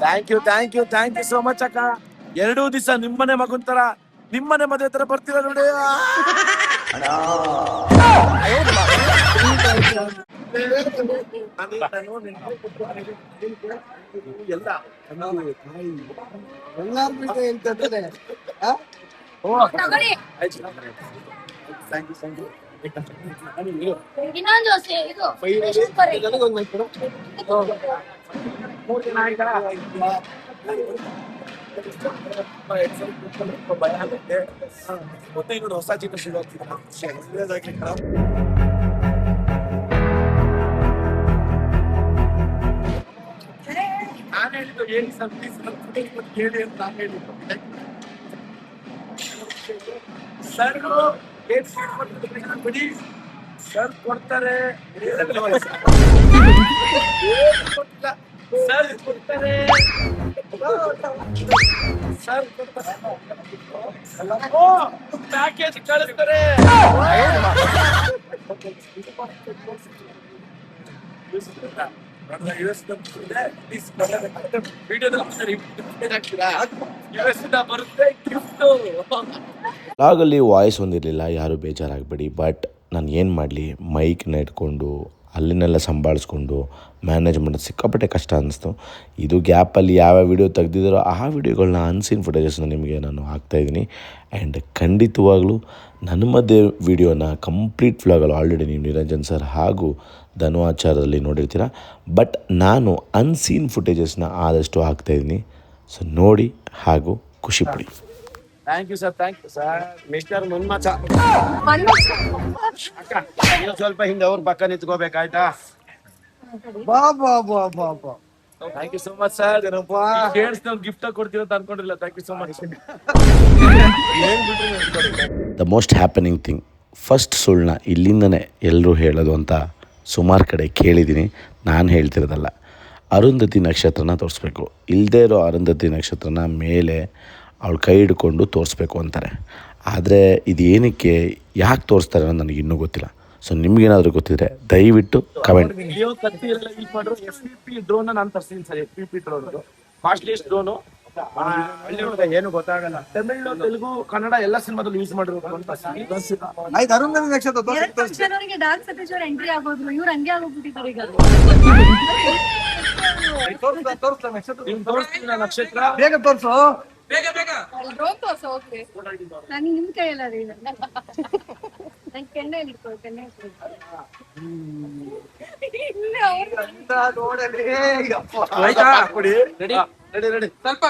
ಥ್ಯಾಂಕ್ ಯು ಸೋ ಮಚ್ ಅಕ್ಕ. 2 ದಿವಸ ನಿಮ್ಮನೆ ಮಗುನ್ ತರ, ನಿಮ್ಮನೆ ಮದುವೆ ತರ ಬರ್ತೀರ ನೋಡಿ. ಇನ್ನೊಂದು ಭಯ ಆಗುತ್ತೆ. ಮತ್ತೆ ಇನ್ನೊಂದು ಹೊಸ ಜೀವನ ಶುರು ಆಗ್ತಿದೆ. ನಾನು ಹೇಳಿದ್ದು ಹೇಳಿ ಹೇಳಿ ಅಂತ ನಾನು ಹೇಳಿದ್ದು. ಸರ್ ಬಿಡಿ, ಸರ್ ಕೊಡ್ತಾರೆ, ಸರ್ ಕೊಡ್ತಾರೆ, ಸರ್ ಪ್ಯಾಕೇಜ್ ಕಳಿಸ್ತಾರೆ. ಲಾಗಲ್ಲಿ ವಾಯ್ಸ್ ಒಂದಿರಲಿಲ್ಲ, ಯಾರೂ ಬೇಜಾರಾಗಬೇಡಿ. ಬಟ್ ನಾನು ಏನು ಮಾಡಲಿ, ಮೈಕ್ನ ಇಟ್ಕೊಂಡು ಅಲ್ಲಿನೆಲ್ಲ ಸಂಭಾಳಿಸ್ಕೊಂಡು ಮ್ಯಾನೇಜ್ ಮಾಡೋದು ಸಿಕ್ಕಾಪಟ್ಟೆ ಕಷ್ಟ ಅನ್ನಿಸ್ತು. ಇದು ಗ್ಯಾಪಲ್ಲಿ ಯಾವ ವಿಡಿಯೋ ತೆಗ್ದಿದ್ದಾರೋ ಆ ವಿಡಿಯೋಗಳನ್ನ ಅನ್ಸೀನ್ ಫುಟೇಜಸ್ನ ನಿಮಗೆ ನಾನು ಹಾಕ್ತಾಯಿದ್ದೀನಿ. ಆ್ಯಂಡ್ ಖಂಡಿತವಾಗ್ಲೂ ನನ್ನ ಮಧ್ಯೆ ವಿಡಿಯೋನ ಕಂಪ್ಲೀಟ್ ವ್ಲಾಗಲ್ಲಿ ಆಲ್ರೆಡಿ ನೀವು ನಿರಂಜನ್ ಸರ್ ಹಾಗೂ ಧನು ಆಚಾರದಲ್ಲಿ ನೋಡಿರ್ತೀರ. ಬಟ್ ನಾನು ಅನ್ಸೀನ್ ಫುಟೇಜಸ್ನ ಆದಷ್ಟು ಹಾಕ್ತಾಯಿದ್ದೀನಿ. ಸೊ ನೋಡಿ ಹಾಗೂ ಖುಷಿಪಡಿ. Thank you sir. Mister Manmatha ಅಕ್ಕ, ನೀವು ಸ್ವಲ್ಪ ಹಿಂದೆ ಅವ್ರ ಪಕ್ಕ ನಿಂತ್ಕೋಬೇಕಾಯ್ತಾ? Thank you so much sir. Gift ಕೊಡ್ತೀರ ಅಂತ ಅನ್ಕೊಂಡಿಲ್ಲ. Thank you so much. The most happening thing, first ಸುಳ್ಳನ್ನ ಇಲ್ಲಿಂದನೇ ಎಲ್ಲರೂ ಹೇಳೋದು ಅಂತ ಸುಮಾರು ಕಡೆ ಕೇಳಿದ್ದೀನಿ. ನಾನು ಹೇಳ್ತಿರೋದಲ್ಲ. ಅರುಂಧತಿ ನಕ್ಷತ್ರನ ತೋರಿಸ್ಬೇಕು. ಇಲ್ಲದೇ ಇರೋ ಅರುಂಧತಿ ನಕ್ಷತ್ರನ ಮೇಲೆ ಅವಳು ಕೈ ಹಿಡ್ಕೊಂಡು ತೋರಿಸ್ಬೇಕು ಅಂತಾರೆ. ಆದರೆ ಇದು ಏನಕ್ಕೆ ಯಾಕೆ ತೋರಿಸ್ತಾರೆ ಅನ್ನೋದು ನನಗೆ ಇನ್ನೂ ಗೊತ್ತಿಲ್ಲ. ಸೊ ನಿಮ್ಗೇನಾದರೂ ಗೊತ್ತಿದ್ರೆ ದಯವಿಟ್ಟು ಕಮೆಂಟ್. ನೀವು ಕತ್ತಿ ಎಲ್ಲ ಯೂಸ್ ಮಾಡಿರೋ FPP ಡ್ರೋನ್ ನಾನು ತರ್ಸಿದ್ದೀನಿ sir. FPP drone costliest drone. ಹಳ್ಳಿ ಹುಡುಗ ಏನು ಗೊತ್ತಾಗಲ್ಲ. ತಮಿಳು, ತೆಲುಗು, ಕನ್ನಡ ಎಲ್ಲ ಸಿನಿಮಾದಲ್ಲಿ ಯೂಸ್ ಮಾಡಿರೋದು ಅಂತ ಆಯ್ತು, ಅರುಂಧತಿ ನಕ್ಷತ್ರ ಎರಡ್ ಪಕ್ಷದವರಿಗೆ ಡಾರ್ಕ್ ಸತೀಶ್ ಅವ್ರು ಎಂಟ್ರಿ ಆಗೋದ್ರು, ಇವ್ರು ಹಂಗೆ ಆಗೋಗ್ಬಿಟ್ಟಿದ್ದಾರೆ ಈಗ. ತೋರಿಸ್ತಾ ನಕ್ಷತ್ರ ನಿಮ್ಗೆ ತೋರಿಸ್ತೀನಿ ನಾನು ನಕ್ಷತ್ರ. ಬೇಗ ತೋರ್ಸು. ಡ್ರೋನ್ ತೋರ್ಸು, ಓಕೆ. ನಾನು ನಿಮ್ ಕೈಯಲ್ಲ ರೀ, ನನ್ ಕೆನ್ನೆಯಲ್ಲಿ ಇಟ್ಕೊಳ್ಳಿ, ಕೆನ್ನೆ ಇಲ್ಲೇ ಅವ್ರು ನೋಡಲಿ ಯಪ್ಪ. ಆಯ್ತಾ? ರೆಡಿ ರೆಡಿ ರೆಡಿ ಸ್ವಲ್ಪ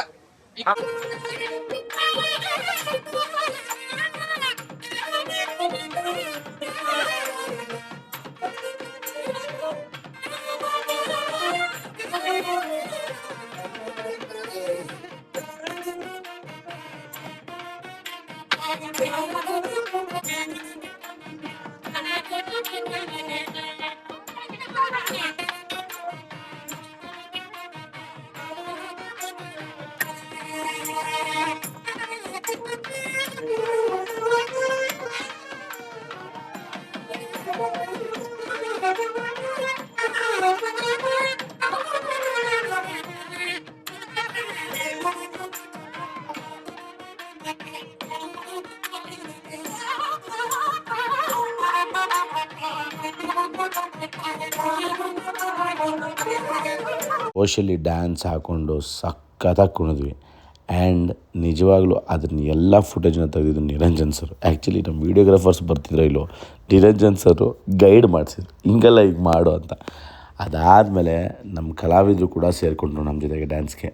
ಸೋಷಲಿ ಡ್ಯಾನ್ಸ್ ಹಾಕ್ಕೊಂಡು ಸಖತ್ತಾಗಿ ಕುಣಿದ್ವಿ. ಆ್ಯಂಡ್ ನಿಜವಾಗ್ಲೂ ಅದನ್ನ ಎಲ್ಲ ಫುಟೇಜ್ನ ತೆಗೆದಿದ್ದು ನಿರಂಜನ್ ಸರ್. ಆ್ಯಕ್ಚುಲಿ ನಮ್ಮ ವೀಡಿಯೋಗ್ರಾಫರ್ಸ್ ಬರ್ತಿದ್ರು ಇಲ್ಲೋ, ನಿರಂಜನ್ ಸರು ಗೈಡ್ ಮಾಡಿಸಿದ್ರು, ಹಿಂಗೆಲ್ಲ ಈಗ ಮಾಡು ಅಂತ. ಅದಾದಮೇಲೆ ನಮ್ಮ ಕಲಾವಿದರು ಕೂಡ ಸೇರಿಕೊಂಡ್ರು ನಮ್ಮ ಜೊತೆಗೆ ಡ್ಯಾನ್ಸ್ಗೆ.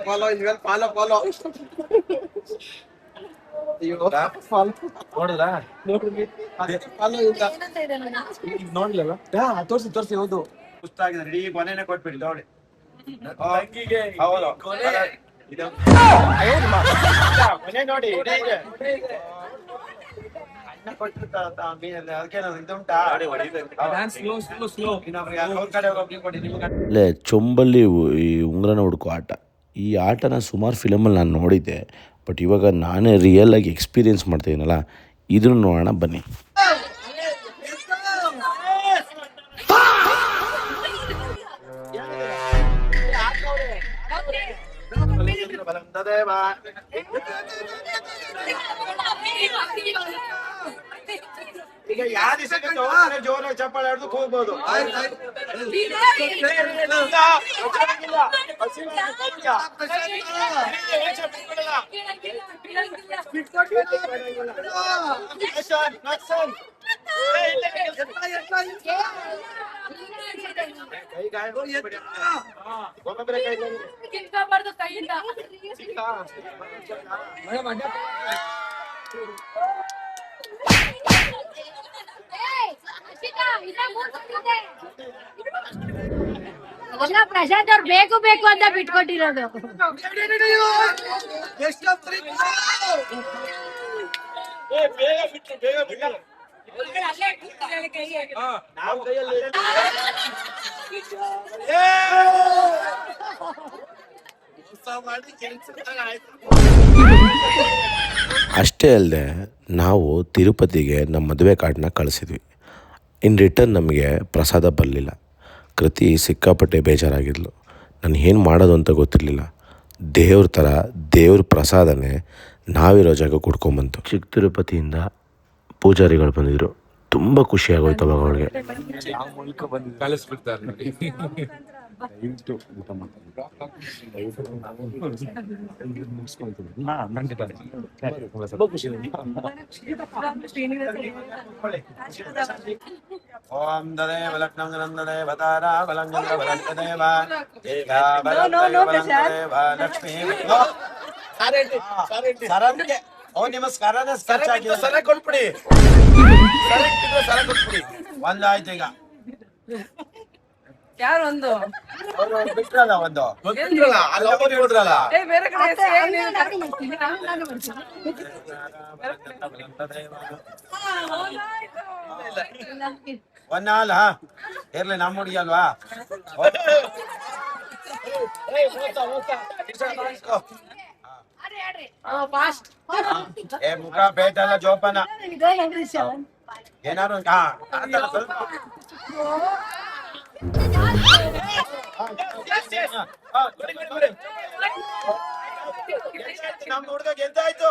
ಫಾಲೋ ಇವೆಲ್ಲ ಫಾಲೋ ನೋಡಿದ್ರಾ? ಫಾಲೋ ಇಲ್ಲ. ಏನಂತ ಇದೆ ನೋಡಿ. ಈಗ ನೋಡ್ಲಿಲ್ಲ? ತೋರ್ಸಿ ತೋರ್ಸಿ. ಹೌದು, ಪುಸ್ತಕ ಆಗಿದೆ ಇಡೀ ಕೊನೆನೆ ಕೊಟ್ಬಿಡಿ ನೋಡಿ. ತಂಗಿಗೆ ಹೌದು. ಕೊನೆ. ಇದು ಕೊನೆ ನೋಡಿ ಇಡೀ ಇದೆ. ಅನ್ನ ಕೊಟ್ಟಿರ್ತಾರ ಮೀನಲ್ಲಿ, ಅದಕ್ಕೆ ನಾನು ಇದುಂಟಾ ಡ್ಯಾನ್ಸ್ ಸ್ಲೋ. ಇನ್ನೊಬ್ರಿಗೆ ಅವ್ರ ಕಡೆ ಹೋಗಿ ಕೊಡಿ ನಿಮ್ಗೆ. ಅಲ್ಲೇ ಚೊಂಬಲ್ಲಿ ಈ ಉಂಗ್ರನ ಹುಡುಕೋ ಆಟ, ಈ ಆಟನ ಸುಮಾರು ಫಿಲಮಲ್ಲಿ ನಾನು ನೋಡಿದ್ದೆ. ಬಟ್ ಇವಾಗ ನಾನೇ ರಿಯಲಾಗಿ ಎಕ್ಸ್ಪೀರಿಯೆನ್ಸ್ ಮಾಡ್ತಾಯಿದ್ದೀನಲ್ಲ, ಇದನ್ನು ನೋಡೋಣ ಬನ್ನಿ. ಈಗ ಯಾವ ದಿವಸಕ್ಕೆ ಜೋರಾಗಿ ಚಪ್ಪಾಳೆ ಹಿಡಿದು ಹೋಗ್ಬೋದು. ಕಿತ್ಕೊಬಾರ್ದು ಕೈಯಿಂದ. ಅದನ್ನ ಪ್ರಶಾಂತ್ ಅವ್ರು ಬೇಕು ಅಂತ ಬಿಟ್ಕೊಟ್ಟಿರೋದು. ಅಷ್ಟೇ ಅಲ್ಲದೆ ನಾವು ತಿರುಪತಿಗೆ ನಮ್ಮ ಮದುವೆ ಕಾರ್ಡನ್ನ ಕಳಿಸಿದ್ವಿ. ಇನ್ ರಿಟರ್ನ್ ನಮಗೆ ಪ್ರಸಾದ ಬರಲಿಲ್ಲ. ಕೃತಿ ಸಿಕ್ಕಾಪಟ್ಟೆ ಬೇಜಾರಾಗಿದ್ಲು. ನಾನು ಏನು ಮಾಡೋದು ಅಂತ ಗೊತ್ತಿರಲಿಲ್ಲ. ದೇವ್ರ ಥರ ದೇವ್ರ ಪ್ರಸಾದನೇ ನಾವಿರೋ ಜಾಗ ಕುಡ್ಕೊಂಬಂತು. ಚಿಕ್ಕ ತಿರುಪತಿಯಿಂದ ಪೂಜಾರಿಗಳು ಬಂದಿದ್ರು. ತುಂಬ ಖುಷಿಯಾಗೋಯ್ತು ಅವಾಗ ಅವಳಿಗೆ. ಯಾವ ಮೂಲಕ ಬಂದು ಕಳಿಸ್ಬಿಡ್ತಾರೆ ನೋಡಿ. ಓಂ ದದೇವ ಲಗ್ನಂ ನಂದದೇವ ತಾರಾ ಬಲಂಗಂದ್ರ ಬಲಂಗದೇವ ಏಕಾ ಬಲಂಗದೇವ ಲಕ್ಷ್ಮೀ ಸರನ್ಗೆ ಓ ನಿಮ್ಮ ಸ್ಕರನ ಸ್ಕೆಚ್ ಆಗಿದೆ ಸರ ಕೊಟ್ಬಿಡಿ ಸರ ಕೊಟ್ಬಿಡಿ ಒಂದಾಯ್ತು ಈಗ ಯಾರೊಂದು ಅವ್ರು ಬಿಟ್ರಲ್ಲ ಒಂದು ಗೊತ್ತಿರಲ್ಲ ಅಲ್ಲಿ ಹೋಗಿ ಹೋದ್ರಲ್ಲ ಬೇರೆ ಕಡೆ ಒಂದಾಲ ಇರ್ಲಿ ನಮ್ಮ ಹುಡುಗಿ ಅಲ್ವಾ ಫಾಸ್ಟ್ ಏ ಮುಖ ಬೇಟಲ್ಲ ಜೋಪಾನ ಏನಾರು ಸ್ವಲ್ಪ ನಮ್ಮ ಹುಡುಗ ಗೆದ್ದಾಯ್ತು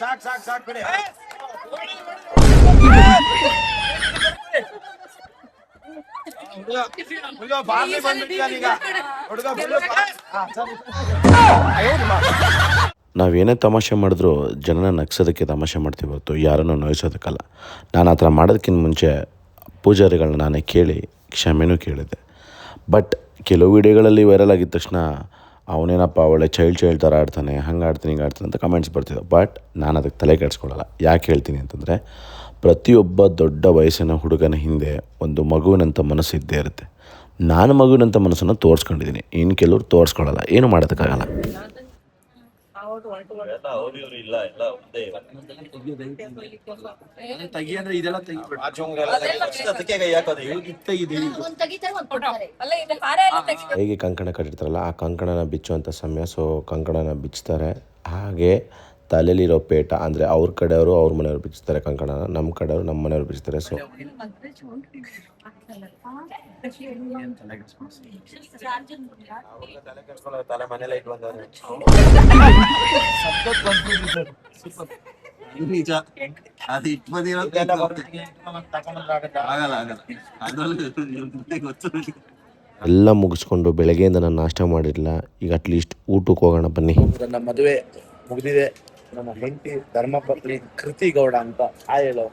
ಸಾಕ್ ಸಾಕ್ ಸಾಕ್ ಬಿಡಿ ಹುಡುಗ ಬಾರ್ಲಿ ಬಂದ್ಬಿಟ್ಟಿದ್ದಾನೀಗ ಹುಡುಗ ನಾವೇನೇ ತಮಾಷೆ ಮಾಡಿದ್ರೂ ಜನನ ನಗ್ಸೋದಕ್ಕೆ ತಮಾಷೆ ಮಾಡ್ತೀವಿ ಹೊರತು ಯಾರನ್ನು ನೋಯಿಸೋದಕ್ಕಲ್ಲ. ನಾನು ಆ ಥರ ಮಾಡೋದಕ್ಕಿಂತ ಮುಂಚೆ ಪೂಜಾರಿಗಳನ್ನ ನಾನೇ ಕೇಳಿ ಕ್ಷಮೆನೂ ಕೇಳಿದ್ದೆ. ಬಟ್ ಕೆಲವು ವಿಡಿಯೋಗಳಲ್ಲಿ ವೈರಲ್ ಆಗಿದ ತಕ್ಷಣ ಅವನೇನಪ್ಪ ಒಳ್ಳೆ ಚೈಲ್ಡ್ ಥರ ಆಡ್ತಾನೆ, ಹಂಗೆ ಆಡ್ತೀನಿ ಹಿಂಗೆ ಆಡ್ತಾನೆ ಅಂತ ಕಮೆಂಟ್ಸ್ ಬರ್ತಿದ್ದೆ. ಬಟ್ ನಾನು ಅದಕ್ಕೆ ತಲೆ ಕೆಡಿಸ್ಕೊಳ್ಳಲ್ಲ. ಯಾಕೆ ಹೇಳ್ತೀನಿ ಅಂತಂದರೆ, ಪ್ರತಿಯೊಬ್ಬ ದೊಡ್ಡ ವಯಸ್ಸಿನ ಹುಡುಗನ ಹಿಂದೆ ಒಂದು ಮಗುವಿನಂಥ ಮನಸ್ಸು ಇದ್ದೇ ಇರುತ್ತೆ. ನಾನು ಮಗುವಿನಂಥ ಮನಸ್ಸನ್ನು ತೋರಿಸ್ಕೊಂಡಿದ್ದೀನಿ, ಇನ್ನು ಕೆಲವ್ರು ತೋರಿಸ್ಕೊಳ್ಳಲ್ಲ, ಏನು ಮಾಡೋದಕ್ಕಾಗಲ್ಲ. ಹೇಗೆ ಕಂಕಣ ಕಟ್ಟಿರ್ತಾರಲ್ಲ, ಆ ಕಂಕಣನ ಬಿಚ್ಚುವಂಥ ಸಮಯ. ಸೊ ಕಂಕಣನ ಬಿಚ್ತಾರೆ. ಹಾಗೆ ತಲೆಯಲ್ಲಿರೋ ಪೇಟ ಅಂದರೆ ಅವ್ರ ಕಡೆಯವರು ಅವ್ರ ಮನೆಯವರು ಬಿಚ್ತಾರೆ ಕಂಕಣನ, ನಮ್ಮ ಕಡೆಯವರು ನಮ್ಮ ಮನೆಯವರು ಬಿಚ್ತಾರೆ. ಸೊ ತಲೆ ಮನೇಲೆ ಇಟ್ಟು ಬಂದವ್ರೆ. ನಿಜ ಅದು ಆಗಲ್ಲ ಗೊತ್ತು. ಎಲ್ಲ ಮುಗಿಸ್ಕೊಂಡು ಬೆಳಗ್ಗೆಯಿಂದ ನಾನು ನಾಷ್ಟ ಮಾಡಿರಲಿಲ್ಲ. ಈಗ ಅಟ್ಲೀಸ್ಟ್ ಊಟಕ್ಕೆ ಹೋಗೋಣ ಬನ್ನಿ. ನನ್ನ ಮದುವೆ ಮುಗಿದಿದೆ. ನನ್ನ ಹೆಂಡತಿ ಧರ್ಮಪತ್ನಿ ಕೃತಿ ಗೌಡ ಅಂತ ಹಾಯ್ ಹೇಳೋ.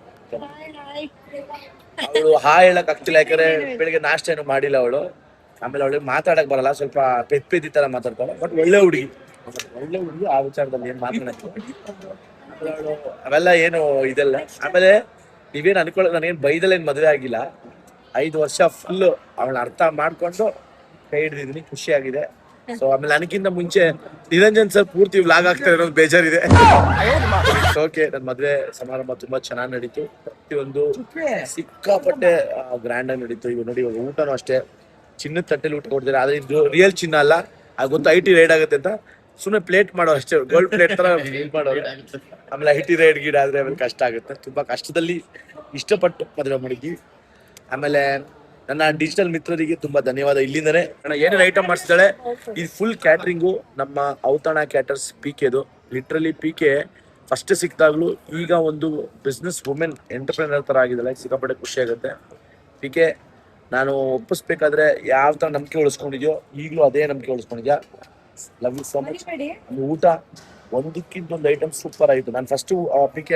ಅವಳು ಹಾಯ್ ಹೇಳಕ್ ಆಗ್ತಿಲ್ಲ, ಯಾಕಂದ್ರೆ ಬೆಳಿಗ್ಗೆ ನಾಷ್ಟ ಏನು ಮಾಡಿಲ್ಲ ಅವಳು. ಆಮೇಲೆ ಅವಳಿಗೆ ಮಾತಾಡಕ್ ಬರಲ್ಲ, ಸ್ವಲ್ಪ ಪೆದ್ದಿ ತರ ಮಾತಾಡ್ತಾಳೆ. ಬಟ್ ಒಳ್ಳೆ ಹುಡುಗಿ. ಆ ವಿಚಾರದಲ್ಲಿ ಏನ್ ಮಾತಾಡಕ್ಕೆ ಅವಳು ಅವೆಲ್ಲ ಏನು ಇದೆಲ್ಲ. ಆಮೇಲೆ ನೀವೇನು ಅನ್ಕೊಳ್ಳೋ, ನಾನೇನು ಬೈದಲ್ಲೇನು ಮದುವೆ ಆಗಿಲ್ಲ. 5 ವರ್ಷ ಫುಲ್ ಅವಳ ಅರ್ಥ ಮಾಡ್ಕೊಂಡು ಕೈ ಹಿಡಿದಿದ್ದೀನಿ, ಖುಷಿಯಾಗಿದೆ. ಸೊ ಆಮೇಲೆ ನನಗಿಂತ ಮುಂಚೆ ನಿರಂಜನ್ ಸರ್ ಪೂರ್ತಿ ವ್ಲಾಗ್ ಆಗ್ತಾರೆ ಅನ್ನೋದು ಬೇಜಾರಿದೆ. ಓಕೆ, ನನ್ನ ಮದುವೆ ಸಮಾರಂಭ ತುಂಬಾ ಚೆನ್ನಾಗಿ ನಡೀತು. ಪ್ರತಿಯೊಂದು ಸಿಕ್ಕಾಪಟ್ಟೆ ಗ್ರ್ಯಾಂಡ್ ಆಗಿ ನಡೀತು. ಇವಾಗ ನೋಡಿ, ಇವಾಗ ಊಟನೂ ಅಷ್ಟೇ ಚಿನ್ನದ ತಟ್ಟೆಲಿ ಊಟ ಕೊಡ್ತಾರೆ. ಆದ್ರೆ ಇದು ರಿಯಲ್ ಚಿನ್ನ ಅಲ್ಲ, ಅದು ಗೊತ್ತು IT ರೈಡ್ ಆಗುತ್ತೆ ಅಂತ. ಸುಮ್ಮನೆ ಪ್ಲೇಟ್ ಮಾಡೋ ಅಷ್ಟೇ, ಗೋಲ್ಡ್ ಪ್ಲೇಟ್ ತರ ಮಾಡೋರು. ಆಮೇಲೆ IT ರೈಡ್ ಗೀಡ್ ಆದ್ರೆ ಆಮೇಲೆ ಕಷ್ಟ ಆಗುತ್ತೆ. ತುಂಬಾ ಕಷ್ಟದಲ್ಲಿ ಇಷ್ಟಪಟ್ಟು ಮದುವೆ ಮಾಡಿದ್ವಿ. ಆಮೇಲೆ ನನ್ನ ಡಿಜಿಟಲ್ ಮಿತ್ರರಿಗೆ ತುಂಬಾ ಧನ್ಯವಾದ. ಇಲ್ಲಿಂದನೇ ಏನೇನು ಐಟಮ್ ಮಾಡಿಸಿದಾಳೆ. ಇದು ಫುಲ್ ಕ್ಯಾಟ್ರಿಂಗು ನಮ್ಮ ಔತಣ ಕ್ಯಾಟರ್ಸ್ PKದು. ಲಿಟ್ರಲಿ PK ಫಸ್ಟ್ ಸಿಕ್ತಾಗ್ಲೂ ಈಗ ಒಂದು ಬಿಸ್ನೆಸ್ ವುಮೆನ್ ಎಂಟರ್ಪ್ರಿನರ್ ತರ ಆಗಿದ್ದಾಳೆ. ಸಿಕ್ಕಾಪಟ್ಟೆ ಖುಷಿ ಆಗುತ್ತೆ. PK ನಾನು ಒಪ್ಪಿಸ್ಬೇಕಾದ್ರೆ ಯಾವ ತರ ನಂಬಿಕೆ ಉಳಿಸ್ಕೊಂಡಿದ್ಯೋ ಈಗಲೂ ಅದೇ ನಂಬಿಕೆ ಉಳಿಸ್ಕೊಂಡಿದ್ಯಾ. Love you so much. ಊಟ ಒಂದಕ್ಕಿಂತ ಒಂದು ಐಟಮ್ ಸೂಪರ್ ಆಯಿತು. ನಾನು ಫಸ್ಟ್ PK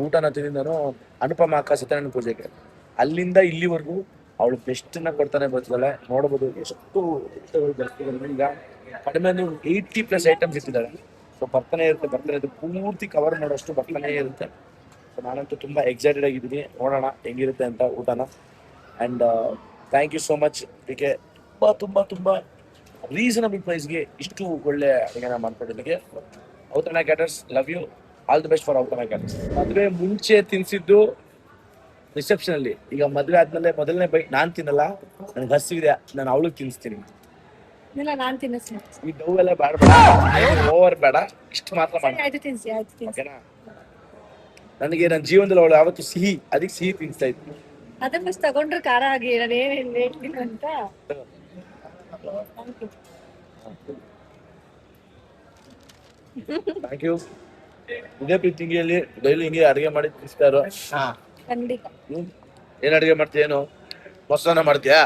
ಊಟನ ತಿಂದಿದ್ದಾನು ಅನುಪಮ ಅಕ್ಕ ಸತ್ಯನಾರಾಯಣ ಪೂಜೆಗೆ. ಅಲ್ಲಿಂದ ಇಲ್ಲಿವರೆಗೂ ಅವಳು ಬೆಸ್ಟ್ನ ಕೊಡ್ತಾನೆ ಬರ್ತಿದ್ದಾಳೆ. ನೋಡಬಹುದು ಎಷ್ಟು ಈಗ ಕಡಿಮೆ 80+ ಐಟಮ್ಸ್ ಇಟ್ಟಿದ್ದಾಳೆ. ಸೊ ಬರ್ತಾನೆ ಇರುತ್ತೆ ಪೂರ್ತಿ ಕವರ್ ಮಾಡೋಷ್ಟು ಬರ್ತಾನೆ ಇರುತ್ತೆ. ಸೊ ನಾನಂತೂ ತುಂಬಾ ಎಕ್ಸೈಟೆಡ್ ಆಗಿದ್ದೀನಿ. ನೋಡೋಣ ಹೆಂಗಿರುತ್ತೆ ಅಂತ ಊಟನ. And thank you so much PK. ತುಂಬಾ ತುಂಬಾ ರೀಸನಬಲ್ ಪ್ರೈಸ್ಗೆ ಇಷ್ಟು ಒಳ್ಳೆ ಅಡುಗೆನ ಮಾಡ್ಕೊಡೋದಕ್ಕೆ. Authana caterers love you, all the best for Authana caterers. ಮದುವೆ ಮುಂಚೆ ತಿನ್ಸಿದ್ದು ರಿಸೆಪ್ಷನ್ ಅಲ್ಲಿ. ಈಗ ಮದುವೆ ಆದ್ಮೇಲೆ ಮೊದಲನೇ ಬೈಟ್ ನಾನ್ ತಿನ್ನಲ್ಲ, ನನ್ಗೆ ಹಸಿವಿದೆ, ನಾನು ಅವಳಿಗೆ ತಿನ್ನಿಸ್ತೀನಿ. ನಾನ್ ತಿನ್ನಿಸ್ತೀನಿ. ಈ ಡವ್ ಎಲ್ಲ ಬೇಡ, ಓವರ್ ಬೇಡ, ಇಷ್ಟು ಮಾತ್ರ ಮಾಡಿ. ಓಕೆನಾ? ನನಗೆ ನನ್ನ ಜೀವನದಲ್ಲಿ ಅವಳು ಯಾವತ್ತು ಸಿಹಿ, ಅದಕ್ಕೆ ಸಿಹಿ ತಿನ್ನಿಸ್ತಾ ಇದ್ವಿ. ಅದನ್ನ ತಗೊಂಡ್ರೆ ಖಾರ ಆಗಿ ನಾನು ಏನೇನು ಹೇಳ್ತೀನಿ ಅಂತ. Thank you. ಇದೇ ಪ್ರೀತಿಂಗಿಯಲ್ಲಿ ಡೈಲಿ ಹಿಂಗೆ ಅಡುಗೆ ಮಾಡಿ ತಿನ್ನಿಸ್ತಾರೋ. ಖಂಡಿತ. ಏನ್ ಅಡುಗೆ ಮಾಡ್ತೀಯೇನು? ಮೊಸರನ್ನ ಮಾಡ್ತೀಯಾ?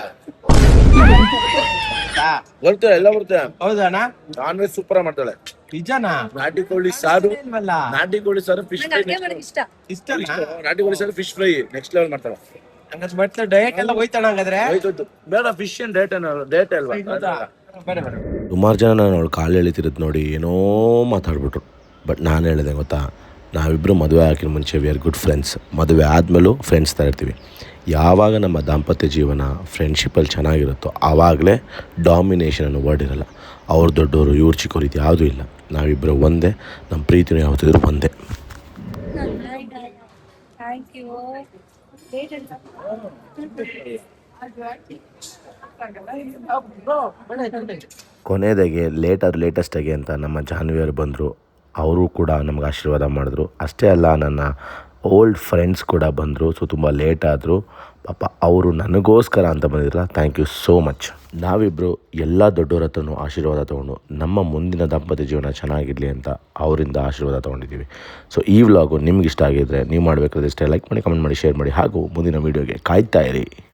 ಬರ್ತೇವೆ, ಎಲ್ಲ ಬರ್ತೇವೆ. ಹೌದಣ್ಣ ನಾನ್ ವೆಜ್ ಸೂಪರ್ ಮಾಡ್ತಾಳೆ. ನಿಜನಾ ನಾಟಿ ಕೋಳಿ ಸಾರು, ಇಲ್ವಲ್ಲ ನಾಟಿ ಕೋಳಿ ಸಾರು, ಫಿಶ್ ಫ್ರೈ. ಅಡ್ಗೆ ಮಾಡಕ್ ಇಷ್ಟ. ಇಷ್ಟನಾ ನಾಟಿ ಕೋಳಿ ಸಾರು, ಫಿಶ್ ಫ್ರೈ ನೆಕ್ಸ್ಟ್ ಲೆವೆಲ್ ಮಾಡ್ತಾಳೆ. ಹಂಗಾದ್ರೆ ಮತ್ತೆ ಡಯಟ್ ಎಲ್ಲ ಹೋಯ್ತಣ್ಣ ಹಂಗಾದ್ರೆ ಆಯ್ತು ಬೇಡ, ಫಿಶ್ ಏನ್ ಡೇಟ್ ಅಲ್ವಾ? ಬೇಡ ಬೇಡ ಸುಮಾರು ಜನ ನಾನು ಅವಳು ಕಾಲು ಎಳಿತಿರೋದು ನೋಡಿ ಏನೋ ಮಾತಾಡ್ಬಿಟ್ರು. ಬಟ್ ನಾನು ಹೇಳಿದೆ ಗೊತ್ತಾ, ನಾವಿಬ್ಬರು ಮದುವೆ ಹಾಕಿನ ಮುಂಚೆ ವಿ ಆರ್ ಗುಡ್ ಫ್ರೆಂಡ್ಸ್. ಮದುವೆ ಆದಮೇಲೂ ಫ್ರೆಂಡ್ಸ್ ಥರ ಇರ್ತೀವಿ. ಯಾವಾಗ ನಮ್ಮ ದಾಂಪತ್ಯ ಜೀವನ ಫ್ರೆಂಡ್ಶಿಪ್ಪಲ್ಲಿ ಚೆನ್ನಾಗಿರುತ್ತೋ ಆವಾಗಲೇ ಡಾಮಿನೇಷನ್ ಅನ್ನೋ ವರ್ಡ್ ಇರಲ್ಲ. ಅವ್ರು ದೊಡ್ಡವರು ಇವ್ರು ಚಿಕ್ಕವ್ರು ಇದು ಯಾವುದೂ ಇಲ್ಲ. ನಾವಿಬ್ಬರು ಒಂದೇ, ನಮ್ಮ ಪ್ರೀತಿನೂ ಯಾವತ್ತಿದ್ರು ಒಂದೇ. Thank you. ಕೊನೆಯದಾಗೆ ಲೇಟೆಸ್ಟಾಗಿ ಅಂತ ನಮ್ಮ ಜಾನ್ವಿಯರು ಬಂದರು. ಅವರು ಕೂಡ ನಮ್ಗೆ ಆಶೀರ್ವಾದ ಮಾಡಿದ್ರು. ಅಷ್ಟೇ ಅಲ್ಲ, ನನ್ನ ಓಲ್ಡ್ ಫ್ರೆಂಡ್ಸ್ ಕೂಡ ಬಂದರು. ಸೊ ತುಂಬ ಲೇಟ್ ಆದರು ಪಾಪ. ಅವರು ನನಗೋಸ್ಕರ ಅಂತ ಬಂದಿದ್ರಲ್ಲ, ಥ್ಯಾಂಕ್ ಯು ಸೋ ಮಚ್. ನಾವಿಬ್ಬರು ಎಲ್ಲ ದೊಡ್ಡವ್ರ ಹತ್ರನೂ ಆಶೀರ್ವಾದ ತೊಗೊಂಡು ನಮ್ಮ ಮುಂದಿನ ದಾಂಪತ್ಯ ಜೀವನ ಚೆನ್ನಾಗಿರಲಿ ಅಂತ ಅವರಿಂದ ಆಶೀರ್ವಾದ ತೊಗೊಂಡಿದ್ದೀವಿ. ಸೊ ಈ ವ್ಲಾಗು ನಿಮ್ಗೆ ಇಷ್ಟ ಆಗಿದ್ದರೆ ನೀವು ಮಾಡಬೇಕಾದ್ರೆ ಇಷ್ಟೇ ಲೈಕ್ ಮಾಡಿ, ಕಮೆಂಟ್ ಮಾಡಿ, ಶೇರ್ ಮಾಡಿ, ಹಾಗೂ ಮುಂದಿನ ವೀಡಿಯೋಗೆ ಕಾಯ್ತಾ ಇರಿ.